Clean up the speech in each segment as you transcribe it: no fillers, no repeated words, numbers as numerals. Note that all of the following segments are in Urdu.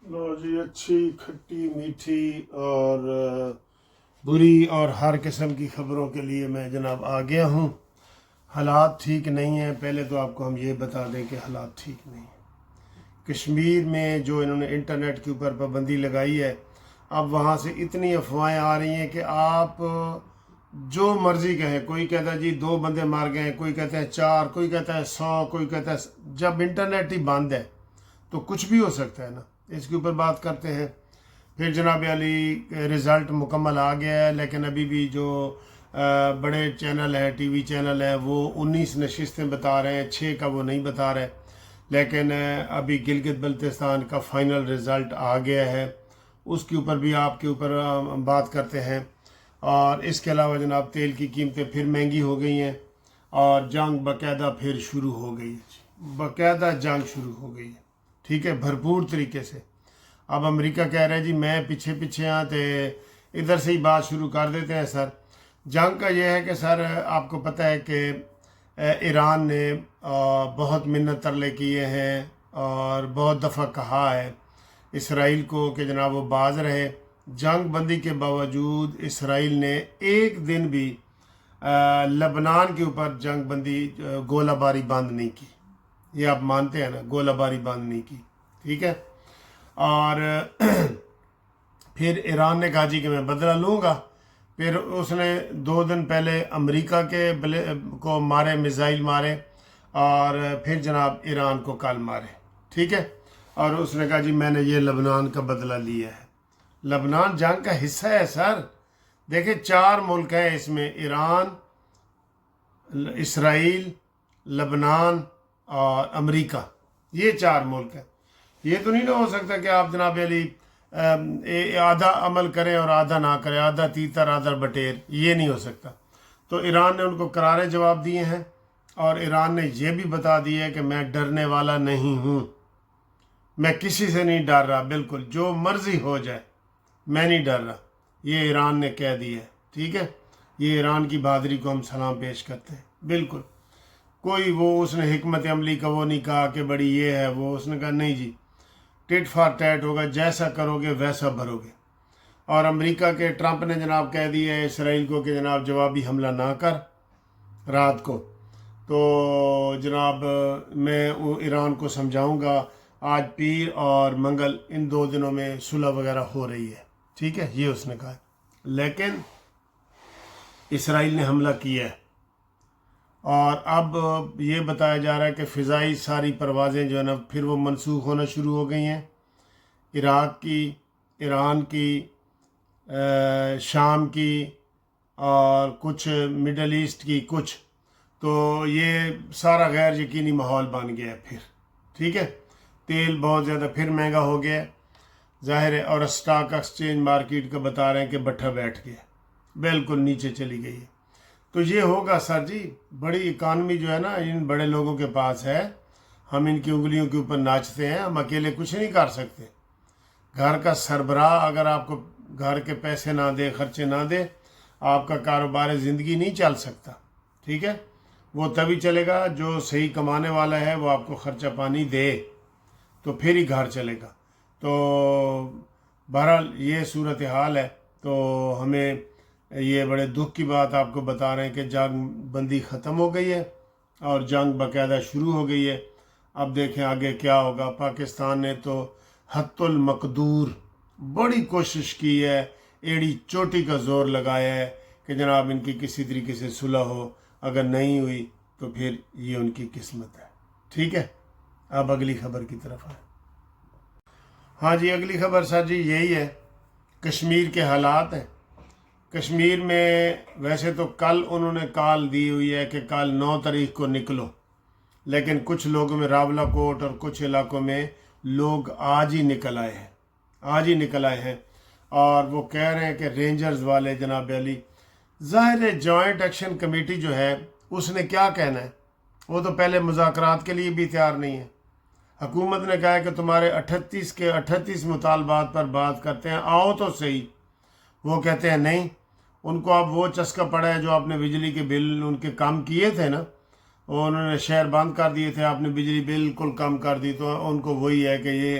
لو جی، اچھی کھٹی میٹھی اور بری اور ہر قسم کی خبروں کے لیے میں جناب آ گیا ہوں۔ حالات ٹھیک نہیں ہیں۔ پہلے تو آپ کو ہم یہ بتا دیں کہ حالات ٹھیک نہیں ہیں۔ کشمیر میں جو انہوں نے انٹرنیٹ کے اوپر پابندی لگائی ہے، اب وہاں سے اتنی افواہیں آ رہی ہیں کہ آپ جو مرضی کہیں۔ کوئی کہتا ہے جی 2 بندے مار گئے، کوئی کہتا ہے 4، کوئی کہتا ہے 100، کوئی کہتا ہے جب انٹرنیٹ ہی بند ہے تو کچھ بھی ہو سکتا ہے نا۔ اس کے اوپر بات کرتے ہیں۔ پھر جناب علی رزلٹ مکمل آ گیا ہے، لیکن ابھی بھی جو بڑے چینل ہیں، ٹی وی چینل ہیں، وہ 19 نشستیں بتا رہے ہیں، 6 کا وہ نہیں بتا رہے۔ لیکن ابھی گلگت بلتستان کا فائنل رزلٹ آ گیا ہے، اس کے اوپر بھی آپ کے اوپر بات کرتے ہیں۔ اور اس کے علاوہ جناب تیل کی قیمتیں پھر مہنگی ہو گئی ہیں، اور جنگ باقاعدہ پھر شروع ہو گئی ہے۔ باقاعدہ جنگ شروع ہو گئی ہے، ٹھیک ہے، بھرپور طریقے سے۔ اب امریکہ کہہ رہے ہیں جی میں پیچھے آتے ادھر سے ہی بات شروع کر دیتے ہیں سر۔ جنگ کا یہ ہے کہ سر آپ کو پتہ ہے کہ ایران نے بہت منت ترلے کیے ہیں اور بہت دفعہ کہا ہے اسرائیل کو کہ جناب وہ باز رہے۔ جنگ بندی کے باوجود اسرائیل نے ایک دن بھی لبنان کے اوپر جنگ بندی گولہ باری بند نہیں کی۔ یہ آپ مانتے ہیں نا، گولہ باری بند نہیں کی، ٹھیک ہے۔ اور پھر ایران نے کہا جی کہ میں بدلہ لوں گا۔ پھر اس نے 2 دن پہلے امریکہ کے کو مارے، میزائل مارے، اور پھر جناب ایران کو کل مارے، ٹھیک ہے۔ اور اس نے کہا جی میں نے یہ لبنان کا بدلہ لیا ہے۔ لبنان جنگ کا حصہ ہے سر۔ دیکھیں 4 ملک ہیں اس میں، ایران، اسرائیل، لبنان اور امریکہ، یہ 4 ملک ہیں۔ یہ تو نہیں نہ ہو سکتا کہ آپ جناب علی آدھا عمل کریں اور آدھا نہ کریں، آدھا تیتر آدھا بٹیر، یہ نہیں ہو سکتا۔ تو ایران نے ان کو کرارے جواب دیے ہیں، اور ایران نے یہ بھی بتا دیا ہے کہ میں ڈرنے والا نہیں ہوں، میں کسی سے نہیں ڈر رہا، بالکل جو مرضی ہو جائے میں نہیں ڈر رہا۔ یہ ایران نے کہہ دیا ہے، ٹھیک ہے۔ یہ ایران کی بہادری کو ہم سلام پیش کرتے ہیں، بالکل۔ کوئی اس نے حکمت عملی کا وہ نہیں کہا کہ بڑی یہ ہے وہ، اس نے کہا نہیں جی، ٹٹ فار ٹیٹ ہوگا، جیسا کرو گے ویسا بھرو گے۔ اور امریکہ کے ٹرمپ نے جناب کہہ دیا ہے اسرائیل کو کہ جناب جوابی حملہ نہ کر رات کو۔ تو جناب میں ایران کو سمجھاؤں گا، آج پیر اور منگل ان 2 دنوں میں صلح وغیرہ ہو رہی ہے، ٹھیک ہے، یہ اس نے کہا۔ لیکن اسرائیل نے حملہ کیا ہے، اور اب یہ بتایا جا رہا ہے کہ فضائی ساری پروازیں جو ہے نا پھر وہ منسوخ ہونا شروع ہو گئی ہیں، عراق کی، ایران کی، شام کی، اور کچھ مڈل ایسٹ کی کچھ۔ تو یہ سارا غیر یقینی ماحول بن گیا ہے پھر، ٹھیک ہے۔ تیل بہت زیادہ پھر مہنگا ہو گیا ہے، ظاہر ہے، اور اسٹاک ایکسچینج مارکیٹ کا بتا رہے ہیں کہ بٹھا بیٹھ گیا، بالکل نیچے چلی گئی ہے۔ تو یہ ہوگا سر جی، بڑی اکانومی جو ہے نا ان بڑے لوگوں کے پاس ہے، ہم ان کی انگلیوں کے اوپر ناچتے ہیں، ہم اکیلے کچھ نہیں کر سکتے۔ گھر کا سربراہ اگر آپ کو گھر کے پیسے نہ دے، خرچے نہ دے، آپ کا کاروبار زندگی نہیں چل سکتا، ٹھیک ہے۔ وہ تبھی چلے گا جو صحیح کمانے والا ہے، وہ آپ کو خرچہ پانی دے، تو پھر ہی گھر چلے گا۔ تو بہرحال یہ صورتحال ہے۔ تو ہمیں یہ بڑے دکھ کی بات آپ کو بتا رہے ہیں کہ جنگ بندی ختم ہو گئی ہے اور جنگ باقاعدہ شروع ہو گئی ہے۔ اب دیکھیں آگے کیا ہوگا۔ پاکستان نے تو حت المقدور بڑی کوشش کی ہے، ایڑی چوٹی کا زور لگایا ہے کہ جناب ان کی کسی طریقے سے صلح ہو، اگر نہیں ہوئی تو پھر یہ ان کی قسمت ہے، ٹھیک ہے۔ اب اگلی خبر کی طرف آئیں۔ ہاں جی، اگلی خبر سر جی یہی ہے، کشمیر کے حالات ہیں۔ کشمیر میں ویسے تو کل انہوں نے کال دی ہوئی ہے کہ کل 9 تاریخ کو نکلو، لیکن کچھ لوگوں میں راولہ کوٹ اور کچھ علاقوں میں لوگ آج ہی نکل آئے ہیں، اور وہ کہہ رہے ہیں کہ رینجرز والے جناب علی، ظاہر ہے جوائنٹ ایکشن کمیٹی جو ہے اس نے کیا کہنا ہے، وہ تو پہلے مذاکرات کے لیے بھی تیار نہیں ہے۔ حکومت نے کہا ہے کہ تمہارے 38 مطالبات پر بات کرتے ہیں، آؤ تو صحیح۔ وہ کہتے ہیں نہیں، ان کو اب وہ چسکا پڑا ہے جو آپ نے بجلی کے بل ان کے کم کیے تھے نا، وہ انہوں نے شہر بند کر دیے تھے، آپ نے بجلی بالکل کم کر دی، تو ان کو وہی ہے کہ یہ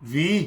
20,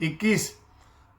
21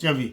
24,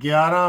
11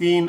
3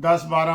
10 12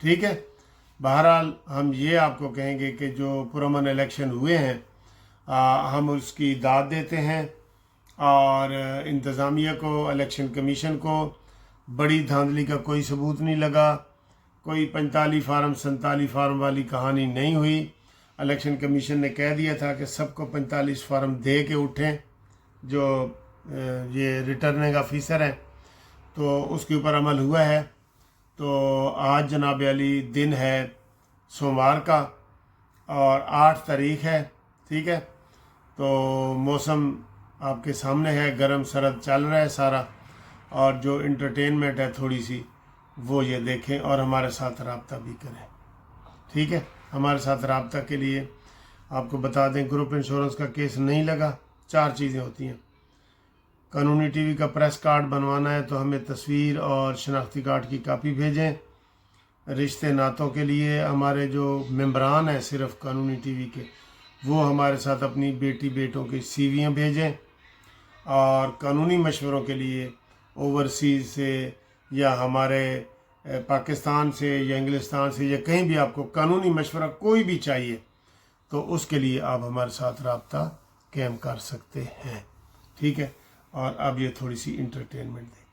ٹھیک ہے. بہرحال ہم یہ آپ کو کہیں گے کہ جو پرامن الیکشن ہوئے ہیں ہم اس کی داد دیتے ہیں اور انتظامیہ کو, الیکشن کمیشن کو بڑی دھاندلی کا کوئی ثبوت نہیں لگا, کوئی 45 فارم 47 فارم والی کہانی نہیں ہوئی. الیکشن کمیشن نے کہہ دیا تھا کہ سب کو 45 فارم دے کے اٹھیں جو یہ ریٹرننگ آفیسر ہیں, تو اس کے اوپر عمل ہوا ہے. تو آج جناب علی دن ہے سوموار کا اور 8 تاریخ ہے, ٹھیک ہے. تو موسم آپ کے سامنے ہے, گرم سرد چل رہا ہے سارا, اور جو انٹرٹینمنٹ ہے تھوڑی سی وہ یہ دیکھیں اور ہمارے ساتھ رابطہ بھی کریں, ٹھیک ہے. ہمارے ساتھ رابطہ کے لیے آپ کو بتا دیں گروپ انشورنس کا کیس نہیں لگا. 4 چیزیں ہوتی ہیں. قانونی ٹی وی کا پریس کارڈ بنوانا ہے تو ہمیں تصویر اور شناختی کارڈ کی کاپی بھیجیں. رشتے ناتوں کے لیے ہمارے جو ممبران ہیں صرف قانونی ٹی وی کے, وہ ہمارے ساتھ اپنی بیٹی بیٹوں کی سی ویاں بھیجیں. اور قانونی مشوروں کے لیے اوورسیز سے یا ہمارے پاکستان سے یا انگلستان سے یا کہیں بھی آپ کو قانونی مشورہ کوئی بھی چاہیے تو اس کے لیے آپ ہمارے ساتھ رابطہ قائم کر سکتے ہیں, ٹھیک ہے. اور اب یہ تھوڑی سی انٹرٹینمنٹ دیکھیں.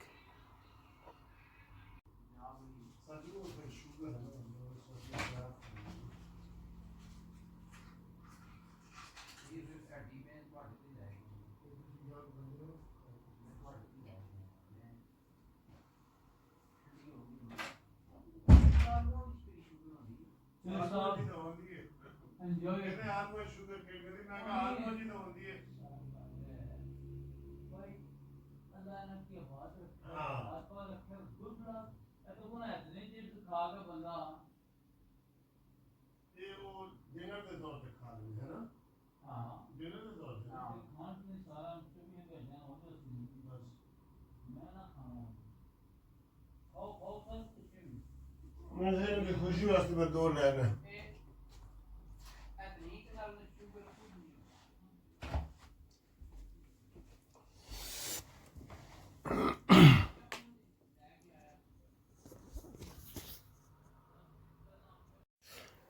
خوشی واسطے میں 2 لینا.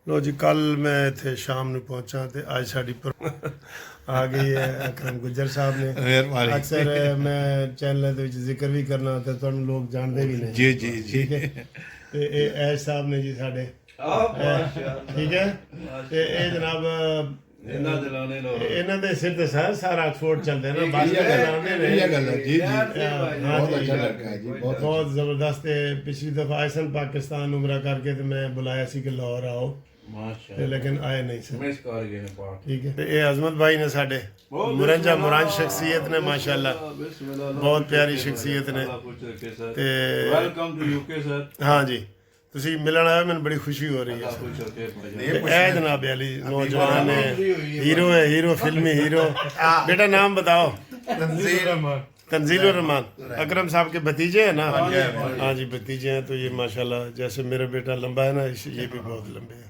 لو جی, کل میں تھے شام میں پہنچا تے آج ساڑی پر آ گئی ہے اکرم گجر صاحب نے. اکثر میں چینل دے وچ ذکر بھی کرنا ہوتا ہے, تانوں لوگ جانتے بھی نہیں. جی جی ٹھیک ہے. تے اے ایش صاحب نے جی ساڈے, ٹھیک ہے. تے اے جناب انہاں دے سر تے سارا آکسفورڈ چلدے نا, بس یہ گل ہے. جی جی بہت اچھا لگا جی, بہت زبردست. پچھلی دفعہ آئے سن پاکستان عمرہ کر کے تے میں بلایا سی کہ لاہور آؤ, لیکن آئے نہیں سن, ٹھیک ہے. یہ عظمت بھائی نے ساڈے مرنجا مرانج شخصیت نے, ماشاءاللہ بہت پیاری شخصیت نے. ہاں جی, تسی ملن آئے, میں بڑی خوشی ہو رہی ہے. اے جناب علی نوجوان ہے, ہیرو ہے, ہیرو فلمی ہیرو. بیٹا نام بتاؤ. تنزیل الرحمان. اکرم صاحب کے بھتیجے ہیں نا؟ ہاں جی بھتیجے ہیں. تو یہ ماشاءاللہ جیسے میرا بیٹا لمبا ہے نا, یہ بھی بہت لمبے ہیں.